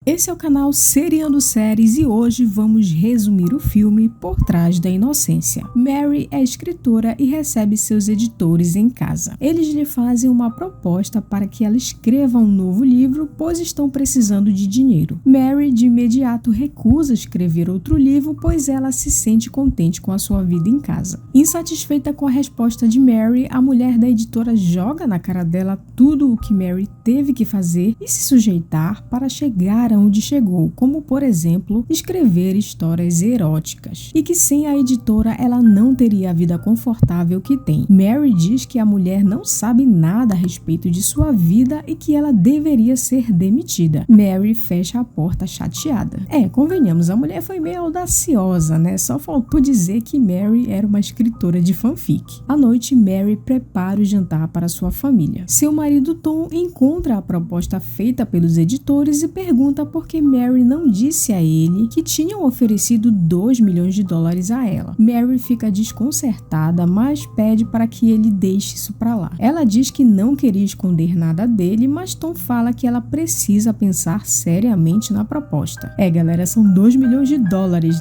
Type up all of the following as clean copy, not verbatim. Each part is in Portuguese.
Esse é o canal Seriando Séries e hoje vamos resumir o filme Por Trás da Inocência. Mary é escritora e recebe seus editores em casa. Eles lhe fazem uma proposta para que ela escreva um novo livro, pois estão precisando de dinheiro. Mary de imediato recusa escrever outro livro, pois ela se sente contente com a sua vida em casa. Insatisfeita com a resposta de Mary, a mulher da editora joga na cara dela tudo o que Mary teve que fazer e se sujeitar para chegar onde chegou, como por exemplo, escrever histórias eróticas, e que sem a editora ela não teria a vida confortável que tem. Mary diz que a mulher não sabe nada a respeito de sua vida e que ela deveria ser demitida. Mary fecha a porta chateada. Convenhamos, a mulher foi meio audaciosa, né? Só faltou dizer que Mary era uma escritora de fanfic. À noite, Mary prepara o jantar para sua família. Seu marido Tom encontra a proposta feita pelos editores e pergunta por que Mary não disse a ele que tinham oferecido $2 milhões a ela. Mary fica desconcertada, mas pede para que ele deixe isso pra lá. Ela diz que não queria esconder nada dele, mas Tom fala que ela precisa pensar seriamente na proposta. Galera, são $2 milhões,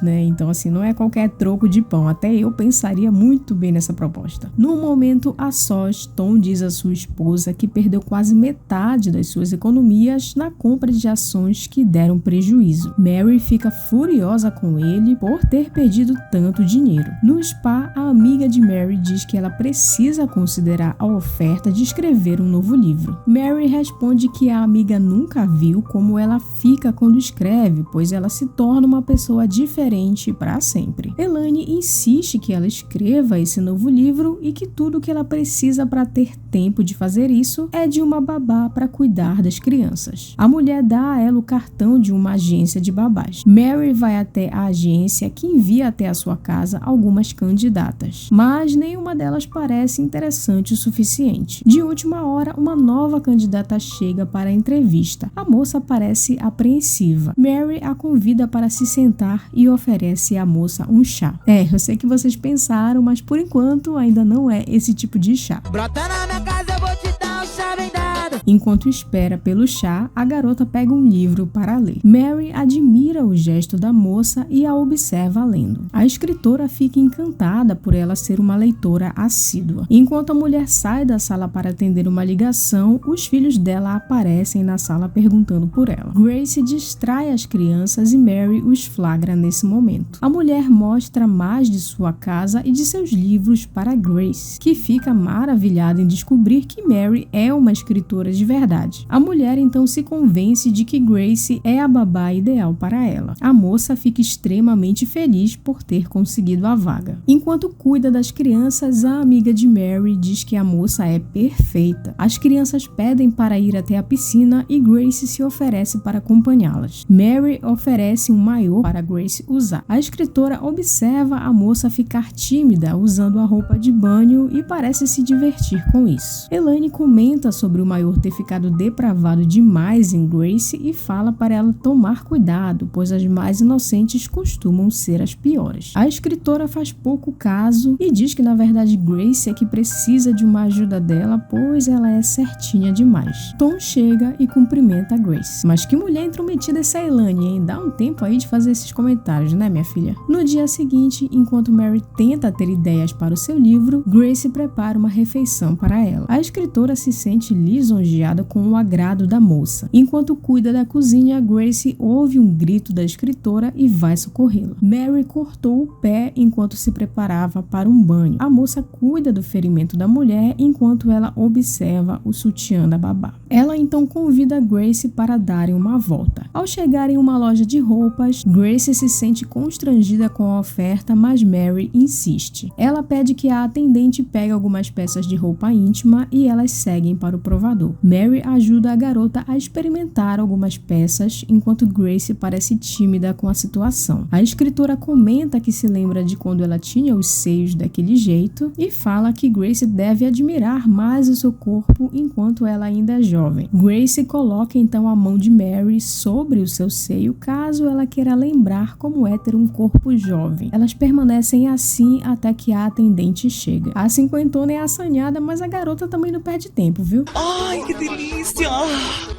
né? Então assim, não é qualquer troco de pão. Até eu pensaria muito bem nessa proposta. No momento a sós, Tom diz à sua esposa que perdeu quase metade das suas economias na compra de ações que deram prejuízo. Mary fica furiosa com ele por ter perdido tanto dinheiro. No spa, a amiga de Mary diz que ela precisa considerar a oferta de escrever um novo livro. Mary responde que a amiga nunca viu como ela fica quando escreve, pois ela se torna uma pessoa diferente para sempre. Elaine insiste que ela escreva esse novo livro e que tudo que ela precisa para ter tempo de fazer isso é de uma babá para cuidar das crianças. A mulher dá a ela o cartão de uma agência de babás. Mary vai até a agência, que envia até a sua casa algumas candidatas, mas nenhuma delas parece interessante o suficiente. De última hora, uma nova candidata chega para a entrevista. A moça parece apreensiva. Mary a convida para se sentar e oferece à moça um chá. Eu sei que vocês pensaram, mas por enquanto ainda não é esse tipo de chá. Brota na minha casa, eu vou te dar um chá bem dado. Enquanto espera pelo chá, a garota pega um livro para ler. Mary admira o gesto da moça e a observa lendo. A escritora fica encantada por ela ser uma leitora assídua. Enquanto a mulher sai da sala para atender uma ligação, os filhos dela aparecem na sala perguntando por ela. Grace distrai as crianças e Mary os flagra nesse momento. A mulher mostra mais de sua casa e de seus livros para Grace, que fica maravilhada em descobrir que Mary é uma escritora de verdade. A mulher então se convence de que Grace é a babá ideal para ela. A moça fica extremamente feliz por ter conseguido a vaga. Enquanto cuida das crianças, a amiga de Mary diz que a moça é perfeita. As crianças pedem para ir até a piscina e Grace se oferece para acompanhá-las. Mary oferece um maiô para Grace usar. A escritora observa a moça ficar tímida usando a roupa de banho e parece se divertir com isso. Elaine comenta sobre o maiô ter ficado depravado demais em Grace e fala para ela tomar cuidado, pois as mais inocentes costumam ser as piores. A escritora faz pouco caso e diz que na verdade Grace é que precisa de uma ajuda dela, pois ela é certinha demais. Tom chega e cumprimenta a Grace. Mas que mulher intrometida essa Elaine, hein? Dá um tempo aí de fazer esses comentários, né, minha filha? No dia seguinte, enquanto Mary tenta ter ideias para o seu livro, Grace prepara uma refeição para ela. A escritora se sente lisonjeada com o agrado da moça. Enquanto cuida da cozinha, Grace ouve um grito da escritora e vai socorrê-la. Mary cortou o pé enquanto se preparava para um banho. A moça cuida do ferimento da mulher enquanto ela observa o sutiã da babá. Ela então convida Grace para darem uma volta. Ao chegar em uma loja de roupas, Grace se sente constrangida com a oferta, mas Mary insiste. Ela pede que a atendente pegue algumas peças de roupa íntima e elas seguem para o provador. Mary ajuda a garota a experimentar algumas peças, enquanto Grace parece tímida com a situação. A escritora comenta que se lembra de quando ela tinha os seios daquele jeito e fala que Grace deve admirar mais o seu corpo enquanto ela ainda é jovem. Grace coloca então a mão de Mary sobre o seu seio, caso ela queira lembrar como é ter um corpo jovem. Elas permanecem assim até que a atendente chega. A cinquentona é assanhada, mas a garota também não perde tempo, viu? Ai, que delícia!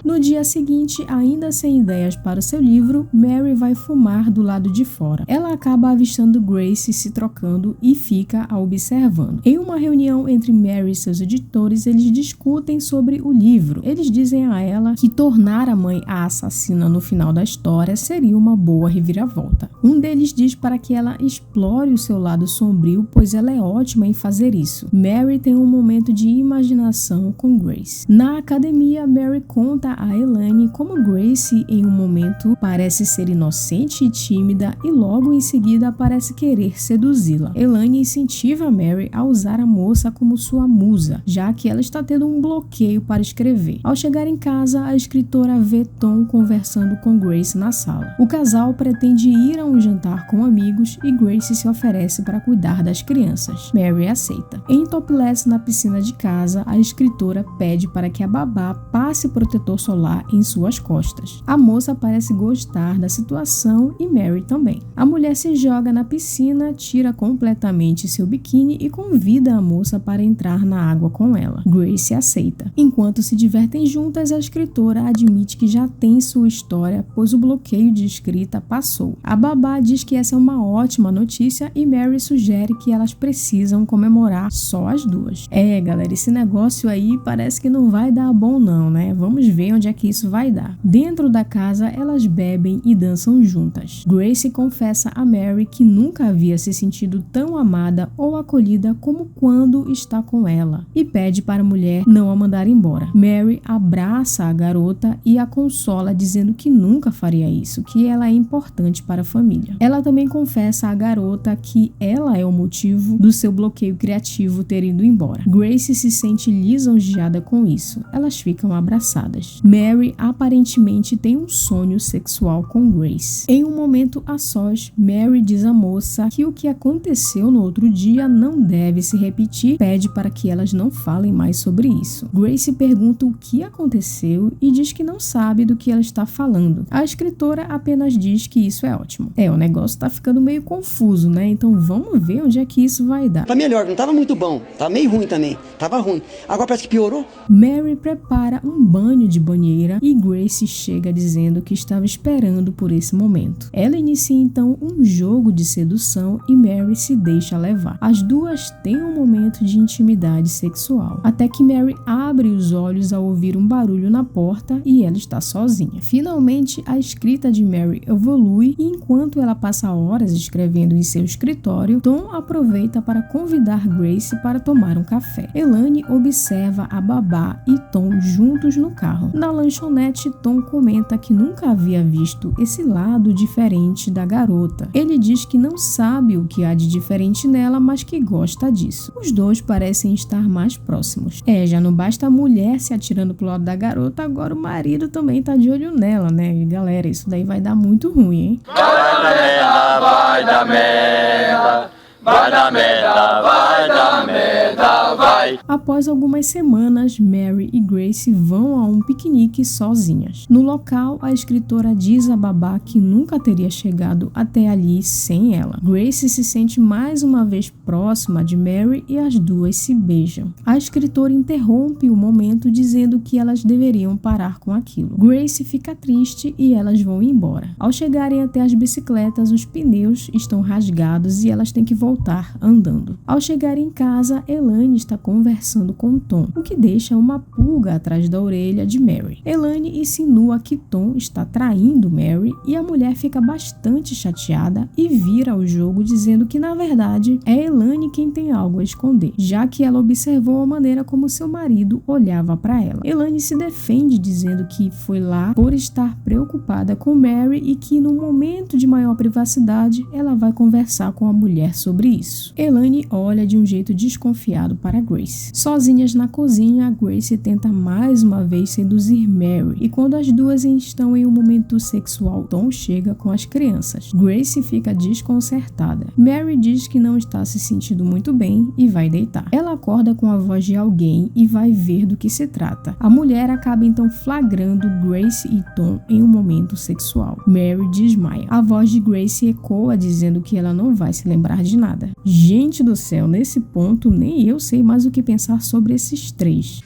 No dia seguinte, ainda sem ideias para o seu livro, Mary vai fumar do lado de fora. Ela acaba avistando Grace se trocando e fica a observando. Em uma reunião entre Mary e seus editores, eles discutem sobre o livro. Eles dizem a ela que tornar a mãe a assassina no final da história seria uma boa reviravolta. Um deles diz para que ela explore o seu lado sombrio, pois ela é ótima em fazer isso. Mary tem um momento de imaginação com Grace. Na academia, Mary conta a Elaine como Grace, em um momento, parece ser inocente e tímida e logo em seguida parece querer seduzi-la. Elaine incentiva Mary a usar a moça como sua musa, já que ela está tendo um bloqueio para escrever. Ao chegar em casa, a escritora vê Tom conversando com Grace na sala. O casal pretende ir a um jantar com amigos e Grace se oferece para cuidar das crianças. Mary aceita. Em topless na piscina de casa, a escritora pede para que a babá passe protetor solar em suas costas. A moça parece gostar da situação e Mary também. A mulher se joga na piscina, tira completamente seu biquíni e convida a moça para entrar na água com ela. Grace aceita. Enquanto se divertem juntas, a escritora admite que já tem sua história, pois o bloqueio de escrita passou. A babá diz que essa é uma ótima notícia e Mary sugere que elas precisam comemorar só as duas. Galera, esse negócio aí parece que não vai dar bom não, né? Vamos ver onde é que isso vai dar. Dentro da casa, elas bebem e dançam juntas. Grace confessa a Mary que nunca havia se sentido tão amada ou acolhida como quando está com ela e pede para a mulher não a mandar embora. Mary abraça a garota e a consola dizendo que nunca faria isso, que ela é importante para a família. Ela também confessa à garota que ela é o motivo do seu bloqueio criativo ter ido embora. Grace se sente lisonjeada com isso. Elas ficam abraçadas. Mary aparentemente tem um sonho sexual com Grace. Em um momento a sós, Mary diz à moça que o que aconteceu no outro dia não deve se repetir, pede para que elas não falem mais sobre isso. Grace pergunta o que aconteceu e diz que não sabe do que ela está falando. A escritora apenas diz que isso é ótimo. O negócio tá ficando meio confuso, né? Então vamos ver onde é que isso vai dar. Tá melhor, não tava muito bom. Tá meio ruim também. Tava ruim. Agora parece que piorou. Mary prepara um banho de banheira e Grace chega dizendo que estava esperando por esse momento. Ela inicia então um jogo de sedução e Mary se deixa levar. As duas têm um momento de intimidade sexual, até que Mary abre os olhos ao ouvir um barulho na porta e ela está sozinha. Finalmente, a escrita de Mary evolui e enquanto ela passa horas escrevendo em seu escritório, Tom aproveita para convidar Grace para tomar um café. Elaine observa a babá e Tom juntos no carro. Na lanchonete, Tom comenta que nunca havia visto esse lado diferente da garota. Ele diz que não sabe o que há de diferente nela, mas que gosta disso. Os dois parecem estar mais próximos. Já não basta a mulher se atirando pro lado da garota, agora o marido também tá de olho nela, né? E galera, isso daí vai dar muito ruim, hein? Vai dar merda, vai dar merda. Vai dar merda, vai dar merda, vai. Após algumas semanas, Mary e Grace vão a um piquenique sozinhas. No local, a escritora diz a babá que nunca teria chegado até ali sem ela. Grace se sente mais uma vez próxima de Mary e as duas se beijam. A escritora interrompe o momento dizendo que elas deveriam parar com aquilo. Grace fica triste e elas vão embora. Ao chegarem até as bicicletas, os pneus estão rasgados e elas têm que voltar andando. Ao chegar em casa, Elaine está conversando com Tom, o que deixa uma pulga atrás da orelha de Mary. Elaine insinua que Tom está traindo Mary e a mulher fica bastante chateada e vira o jogo dizendo que na verdade é Elaine quem tem algo a esconder, já que ela observou a maneira como seu marido olhava para ela. Elaine se defende dizendo que foi lá por estar preocupada com Mary e que no momento de maior privacidade ela vai conversar com a mulher sobre isso. Elaine olha de um jeito desconfiado para Grace. Sozinhas na cozinha, Grace tenta mais uma vez seduzir Mary e quando as duas estão em um momento sexual, Tom chega com as crianças. Grace fica desconcertada. Mary diz que não está se sentindo muito bem e vai deitar. Ela acorda com a voz de alguém e vai ver do que se trata. A mulher acaba então flagrando Grace e Tom em um momento sexual. Mary desmaia. A voz de Grace ecoa dizendo que ela não vai se lembrar de nada. Gente do céu, nesse ponto nem eu sei mais o que pensar sobre esses três.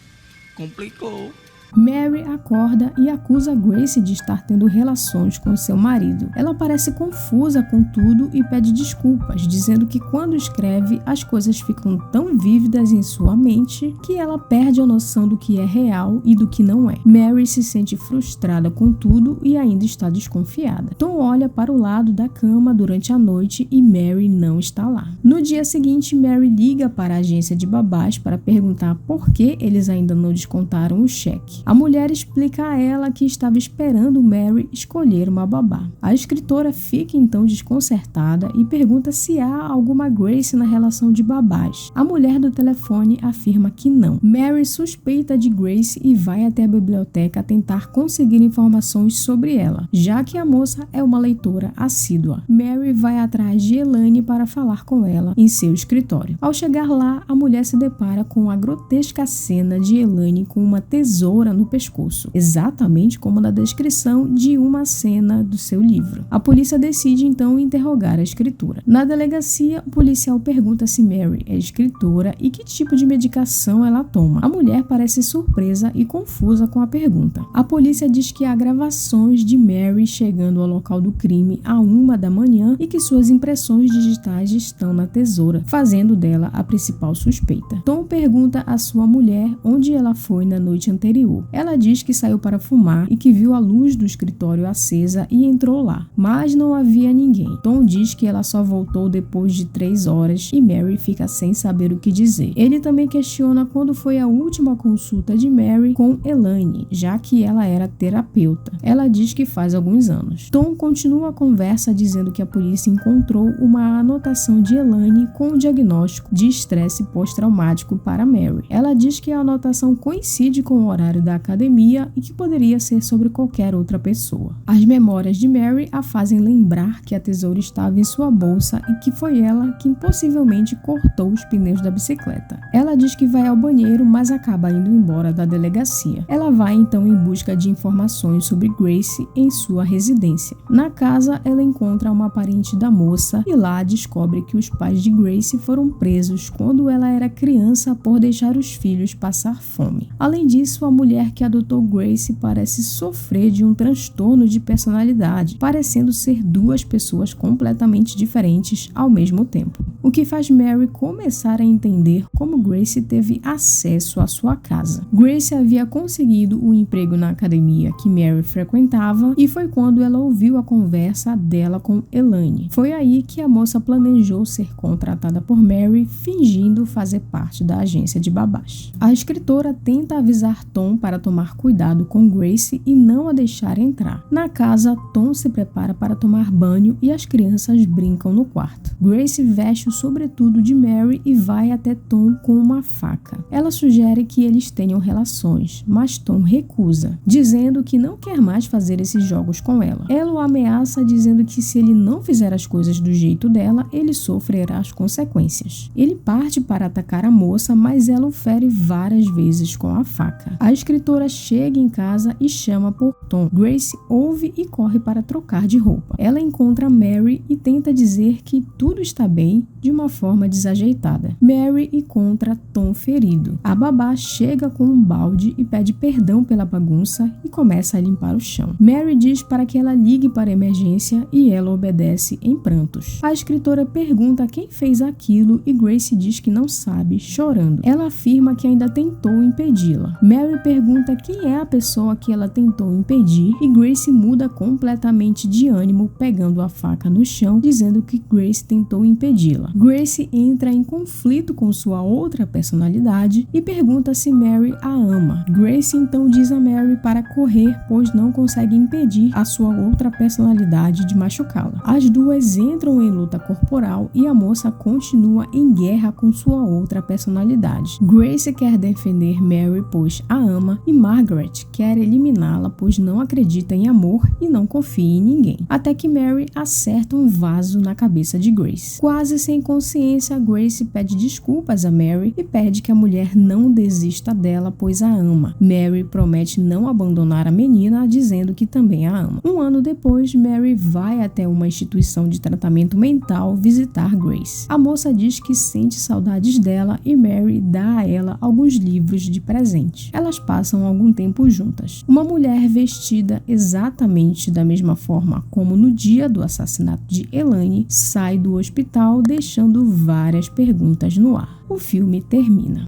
Complicou. Mary acorda e acusa Grace de estar tendo relações com seu marido. Ela parece confusa com tudo e pede desculpas, dizendo que quando escreve, as coisas ficam tão vívidas em sua mente que ela perde a noção do que é real e do que não é. Mary se sente frustrada com tudo e ainda está desconfiada. Tom olha para o lado da cama durante a noite e Mary não está lá. No dia seguinte, Mary liga para a agência de babás para perguntar por que eles ainda não descontaram o cheque. A mulher explica a ela que estava esperando Mary escolher uma babá. A escritora fica então desconcertada e pergunta se há alguma Grace na relação de babás. A mulher do telefone afirma que não. Mary suspeita de Grace e vai até a biblioteca tentar conseguir informações sobre ela, já que a moça é uma leitora assídua. Mary vai atrás de Elaine para falar com ela em seu escritório. Ao chegar lá, a mulher se depara com a grotesca cena de Elaine com uma tesoura no pescoço, exatamente como na descrição de uma cena do seu livro. A polícia decide então interrogar a escritora. Na delegacia, o policial pergunta se Mary é escritora e que tipo de medicação ela toma. A mulher parece surpresa e confusa com a pergunta. A polícia diz que há gravações de Mary chegando ao local do crime à 1 da manhã e que suas impressões digitais estão na tesoura, fazendo dela a principal suspeita. Tom pergunta à sua mulher onde ela foi na noite anterior. Ela diz que saiu para fumar e que viu a luz do escritório acesa e entrou lá, mas não havia ninguém. Tom diz que ela só voltou depois de 3 horas e Mary fica sem saber o que dizer. Ele também questiona quando foi a última consulta de Mary com Elaine, já que ela era terapeuta. Ela diz que faz alguns anos. Tom continua a conversa dizendo que a polícia encontrou uma anotação de Elaine com o diagnóstico de estresse pós-traumático para Mary. Ela diz que a anotação coincide com o horário da academia e que poderia ser sobre qualquer outra pessoa. As memórias de Mary a fazem lembrar que a tesoura estava em sua bolsa e que foi ela quem possivelmente cortou os pneus da bicicleta. Ela diz que vai ao banheiro, mas acaba indo embora da delegacia. Ela vai então em busca de informações sobre Grace em sua residência. Na casa, ela encontra uma parente da moça e lá descobre que os pais de Grace foram presos quando ela era criança por deixar os filhos passar fome. Além disso, a mulher que adotou Grace parece sofrer de um transtorno de personalidade, parecendo ser 2 pessoas completamente diferentes ao mesmo tempo. O que faz Mary começar a entender como Grace teve acesso à sua casa. Grace havia conseguido um emprego na academia que Mary frequentava e foi quando ela ouviu a conversa dela com Elaine. Foi aí que a moça planejou ser contratada por Mary, fingindo fazer parte da agência de babás. A escritora tenta avisar Tom para tomar cuidado com Grace e não a deixar entrar. Na casa, Tom se prepara para tomar banho e as crianças brincam no quarto. Grace veste o sobretudo de Mary e vai até Tom com uma faca. Ela sugere que eles tenham relações, mas Tom recusa, dizendo que não quer mais fazer esses jogos com ela. Ela o ameaça dizendo que se ele não fizer as coisas do jeito dela, ele sofrerá as consequências. Ele parte para atacar a moça, mas ela o fere várias vezes com a faca. A escritora chega em casa e chama por Tom. Grace ouve e corre para trocar de roupa. Ela encontra Mary e tenta dizer que tudo está bem de uma forma desajeitada. Mary encontra Tom ferido. A babá chega com um balde e pede perdão pela bagunça e começa a limpar o chão. Mary diz para que ela ligue para a emergência e ela obedece em prantos. A escritora pergunta quem fez aquilo e Grace diz que não sabe, chorando. Ela afirma que ainda tentou impedi-la. Mary pergunta quem é a pessoa que ela tentou impedir e Grace muda completamente de ânimo, pegando a faca no chão, dizendo que Grace tentou impedi-la. Grace entra em conflito com sua outra personalidade e pergunta se Mary a ama. Grace então diz a Mary para correr, pois não consegue impedir a sua outra personalidade de machucá-la. As duas entram em luta corporal e a moça continua em guerra com sua outra personalidade. Grace quer defender Mary, pois a ama, e Margaret quer eliminá-la, pois não acredita em amor e não confia em ninguém. Até que Mary acerta um vaso na cabeça de Grace. Quase sem consciência, Grace pede desculpas a Mary e pede que a mulher não desista dela, pois a ama. Mary promete não abandonar a menina, dizendo que também a ama. Um ano depois, Mary vai até uma instituição de tratamento mental visitar Grace. A moça diz que sente saudades dela e Mary dá a ela alguns livros de presente. Elas passam algum tempo juntas. Uma mulher vestida exatamente da mesma forma como no dia do assassinato de Elaine sai do hospital, deixando várias perguntas no ar. O filme termina.